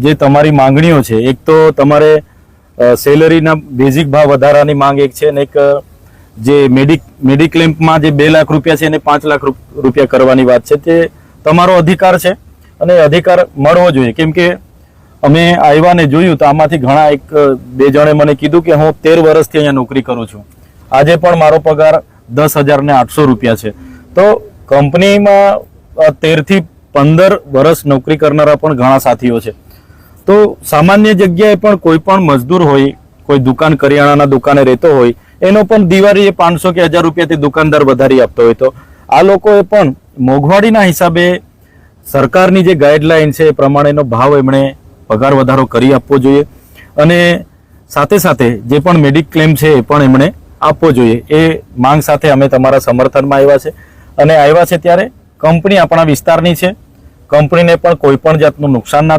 જે તમારી માંગણીઓ છે, એક તો તમારે સેલરીના બેઝિક ભાવ વધારાની માંગ એક છે, અને એક જે મેડિક્લેમ્પમાં જે 2 લાખ રૂપિયા છે એને 5 લાખ રૂપિયા કરવાની વાત છે. તે તમારો અધિકાર છે અને અધિકાર મળવો જોઈએ. કેમ કે અમે આવ્યા ને જોયું તો આમાંથી ઘણા 1-2 જણે મને કીધું કે હું 13 વર્ષથી અહીંયા નોકરી કરું છું, આજે પણ મારો પગાર 10,800 રૂપિયા છે. તો કંપનીમાં 13 થી 15 વર્ષ નોકરી કરનારા પણ ઘણા સાથીઓ છે. તો સામાન્ય જગ્યાએ પણ કોઈ પણ મજદૂર હોય, કોઈ દુકાન કરિયાણાના દુકાને રહેતો હોય, એનો પણ દિવાળીએ 500 કે 1000 રૂપિયાથી દુકાનદાર વધારી આપતો હોય, તો આ લોકોએ પણ મોંઘવારીના હિસાબે સરકારની જે ગાઈડલાઈન છે એ પ્રમાણેનો ભાવ એમણે પગાર વધારો કરી આપવો જોઈએ. અને સાથે સાથે જે પણ મેડિક્લેમ છે એ પણ એમણે આપવો જોઈએ. એ માંગ સાથે અમે તમારા સમર્થનમાં આવ્યા છે. અને આવ્યા છે ત્યારે કંપની આપણા વિસ્તારની છે, કંપનીને પણ કોઈ પણ જાતનું નુકસાન ના